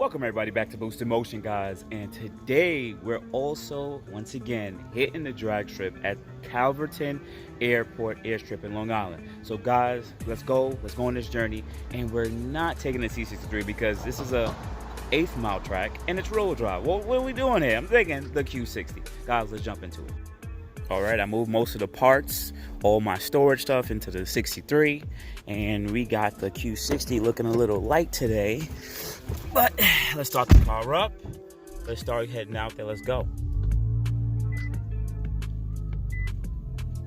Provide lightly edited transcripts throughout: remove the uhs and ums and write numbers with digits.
Welcome everybody back to Boost in Motion, guys, and today we're also once again hitting the drag strip at Calverton Airport Airstrip in Long Island. So guys, let's go on this journey, and we're not taking the C63 because this is a 8th mile track and it's road drive. Well, what are we doing here? I'm thinking the Q60. Guys, let's jump into it. All right, I moved most of the parts, all my storage stuff into the 63, and we got the Q60 looking a little light today. But let's start the car up. Let's start heading out there. Let's go.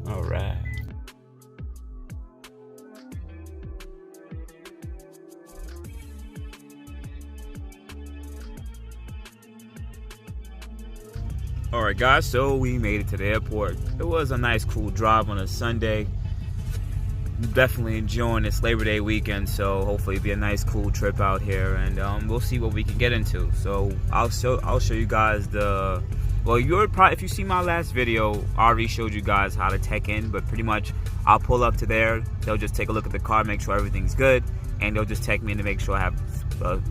All right. All right, guys, so we made it to the airport. It was a nice, cool drive on a Sunday. Definitely enjoying this Labor Day weekend, so hopefully it'll be a nice, cool trip out here, and we'll see what we can get into. So I'll show you guys the. Well, if you see my last video, I already showed you guys how to tech in, but pretty much I'll pull up to there. They'll just take a look at the car, make sure everything's good, and they'll just tech me in to make sure I have.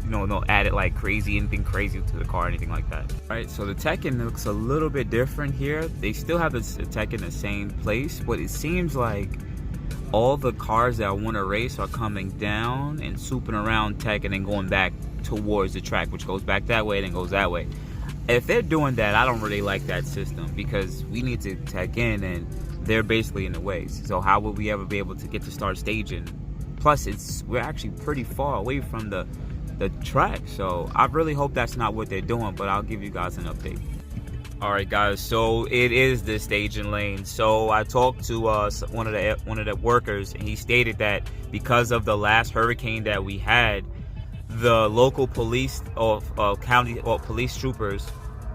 No added like anything crazy to the car or anything like that. All right, so the tech-in looks a little bit different here. They still have the tech in the same place, but it seems like all the cars that I want to race are coming down and swooping around tech and then going back towards the track, which goes back that way and then goes that way. If they're doing that, I don't really like that system because we need to tech in and they're basically in the way. So how would we ever be able to get to start staging? Plus, we're actually pretty far away from the track, so I really hope that's not what they're doing, but I'll give you guys an update. All right, guys, so it is the staging lane. So I talked to one of the workers, and he stated that because of the last hurricane that we had, the local police county police troopers,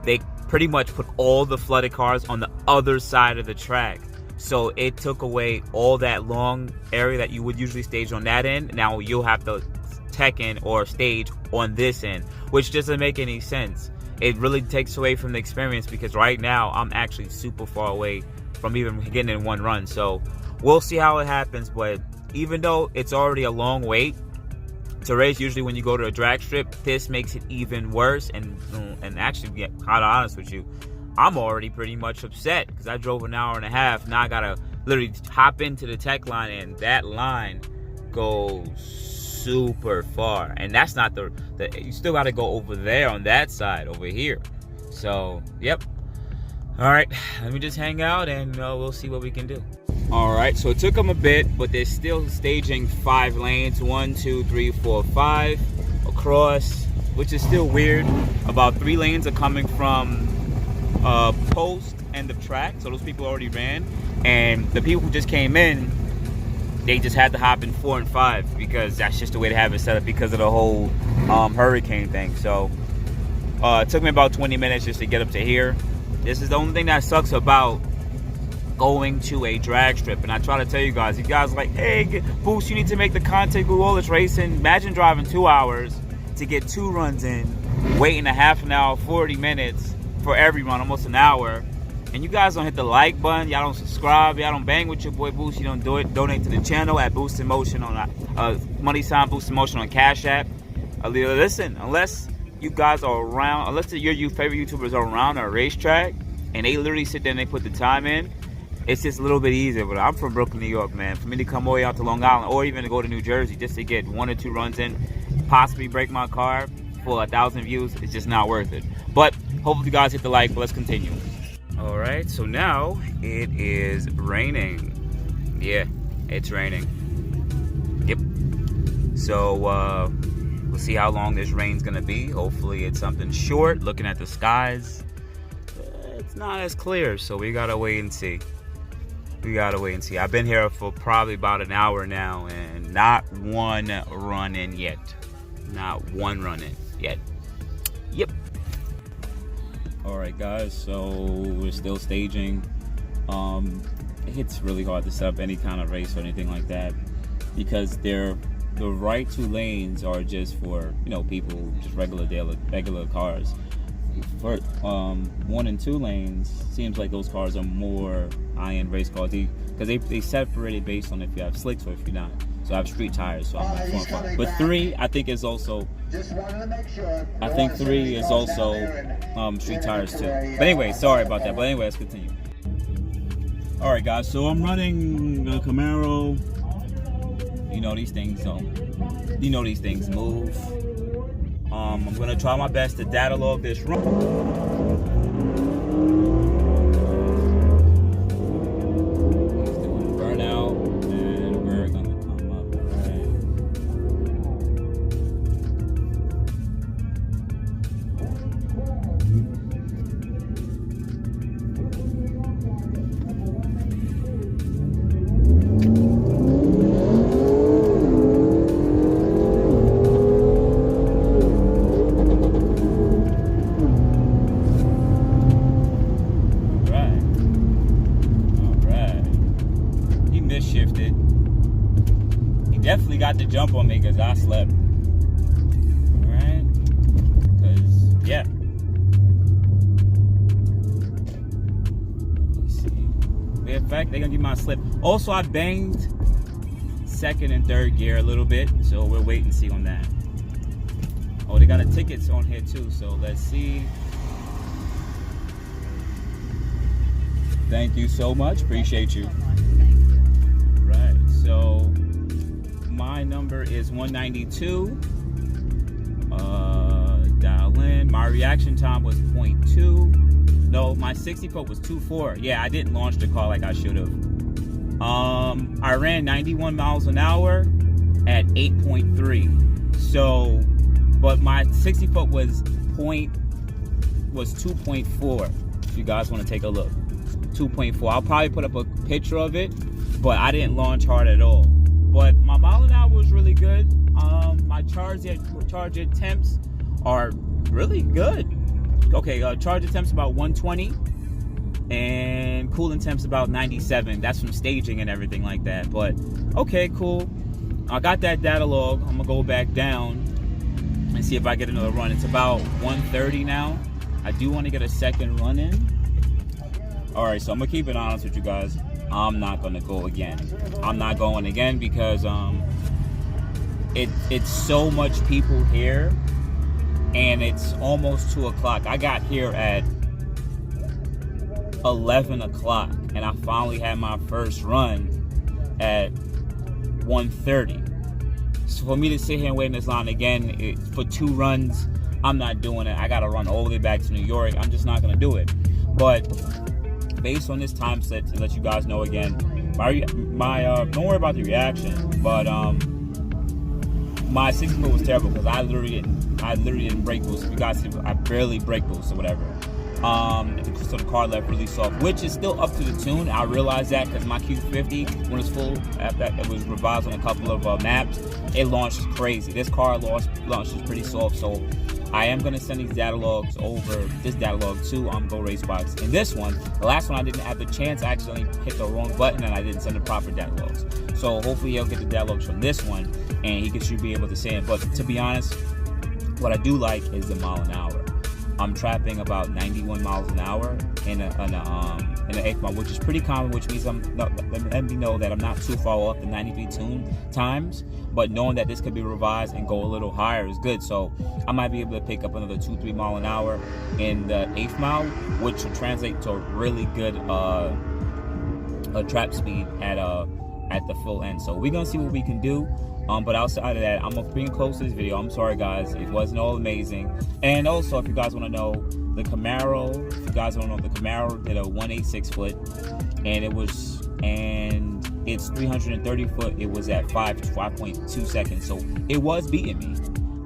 they pretty much put all the flooded cars on the other side of the track. So it took away all that long area that you would usually stage on that end. Now you'll have to tech in or stage on this end, which doesn't make any sense. It really takes away from the experience because right now I'm actually super far away from even getting in one run. So we'll see how it happens, but even though it's already a long wait to race, usually when you go to a drag strip, this makes it even worse. And actually, to get kind of honest with you, I'm already pretty much upset because I drove an hour and a half. Now I gotta literally hop into the tech line, and that line goes super far, and that's not the you still got to go over there on that side over here. So yep. All right, let me just hang out and we'll see what we can do. All right, so it took them a bit, but they're still staging 5 lanes, 1 2 3 4 5 across, which is still weird. About 3 lanes are coming from post end of track, so those people already ran, and the people who just came in, they just had to hop in 4 and 5 because that's just the way to have it set up because of the whole hurricane thing. So it took me about 20 minutes just to get up to here. This is the only thing that sucks about going to a drag strip. And I try to tell you guys like, hey, Boost, you need to make the content, do all this racing. Imagine driving 2 hours to get 2 runs in, waiting a half an hour, 40 minutes for every run, almost an hour. And you guys don't hit the like button, y'all don't subscribe, y'all don't bang with your boy Boost, you don't do it. Donate to the channel at Boost in Motion on money sign Boost in Motion on Cash App. Listen, unless you guys are around, unless your favorite YouTubers are around a racetrack and they literally sit there and they put the time in, it's just a little bit easier. But I'm from Brooklyn, New York, man. For me to come all the way out to Long Island or even to go to New Jersey just to get 1 or 2 runs in, possibly break my car for 1,000 views, it's just not worth it. But hopefully you guys hit the like, but let's continue. All right, so now it is raining. Yeah, it's raining. Yep. So we'll see how long this rain's gonna be. Hopefully it's something short. Looking at the skies, it's not as clear, so we gotta wait and see. I've been here for probably about an hour now, and not one run in yet. Yep. All right, guys, so we're still staging. It's really hard to set up any kind of race or anything like that because the right 2 lanes are just for people, just regular cars. For 1 and 2 lanes, seems like those cars are more high-end race cars because they separate it based on if you have slicks or if you're not. So I have street tires, so I'm like 4 and 5. But 3, I think is also, I think 3 is also street tires too. But anyway, sorry about that. But anyway, let's continue. All right, guys. So I'm running a Camaro. You know these things don't. You know these things move. I'm gonna try my best to data log this run. He's doing burnout, and we're gonna come up. Shifted. He definitely got the jump on me because I slept. Alright? Because, yeah. Let me see. In fact, they're going to give me my slip. Also, I banged 2nd and 3rd gear a little bit, so we'll wait and see on that. Oh, they got a tickets on here too, so let's see. Thank you so much. Appreciate you. Right, so my number is 192. Dial in. My reaction time was 0.2. No, my 60 foot was 2.4. Yeah, I didn't launch the car like I should have. I ran 91 miles an hour at 8.3. So, but my 60 foot was 2.4. If you guys want to take a look, 2.4. I'll probably put up a picture of it. But I didn't launch hard at all. But my mile an hour was really good. My charge attempts are really good. Okay, charge attempts about 120, and coolant temps about 97. That's from staging and everything like that. But okay, cool. I got that data log. I'm gonna go back down and see if I get another run. It's about 1:30 now. I do want to get a 2nd run in. All right, so I'm gonna keep it honest with you guys. I'm not gonna go again. I'm not going again because it's so much people here, and it's almost 2 o'clock. I got here at 11 o'clock, and I finally had my first run at 1:30. So for me to sit here and wait in this line again for 2 runs, I'm not doing it. I gotta run all the way back to New York. I'm just not gonna do it. But based on this time set, to let you guys know again, don't worry about the reaction, but my 60 foot was terrible because I literally didn't brake boost. If you guys see, I barely brake boost or whatever. So the car left really soft, which is still up to the tune. I realized that because my Q50, when it's full, after it was revised on a couple of maps, it launched crazy. This car launches pretty soft, so I am going to send these data logs over, this data log to Go Racebox. And this one, the last one I didn't have the chance, I actually hit the wrong button and I didn't send the proper data logs. So hopefully he'll get the data logs from this one and he should be able to say it. But to be honest, what I do like is the mile an hour. I'm trapping about 91 miles an hour in an 8th mile, which is pretty common, which means let me know that I'm not too far off the 93 tune times, but knowing that this could be revised and go a little higher is good. So I might be able to pick up another 2-3 mile an hour in the 8th mile, which will translate to a really good trap speed at the full end. So we're gonna see what we can do. But outside of that, I'm gonna bring close to this video. I'm sorry guys, it wasn't all amazing. And also, if you guys want to know, the Camaro, if you guys don't know, the Camaro did a 186 foot, and it's 330 foot. It was at 5.2 seconds, so it was beating me.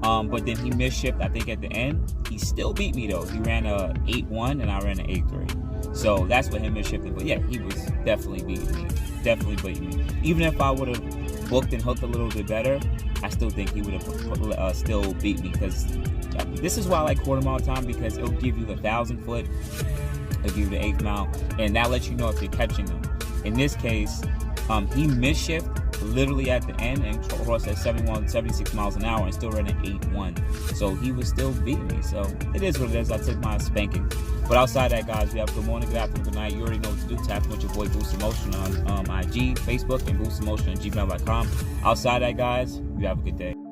But then he misshipped, I think at the end. He still beat me though. He ran a 8.1 and I ran an 8.3. So that's what him misshipping. But yeah, he was definitely beating me. Definitely beating me. Even if I would have booked and hooked a little bit better, I still think he would have still beat me, because this is why I like quarter mile time, because it'll give you the 1,000 foot, it'll give you the 8th mile, and that lets you know if you're catching them. In this case, he misshipped literally at the end and crossed at 71, 76 miles an hour and still running 8.1. So he was still beating me. So it is what it is. I took my spanking. But outside that, guys, we have good morning, good afternoon, good night. You already know what to do. Tap in with your boy boostinmotion on IG, Facebook, and boostinmotion at gmail.com. Outside that, guys, you have a good day.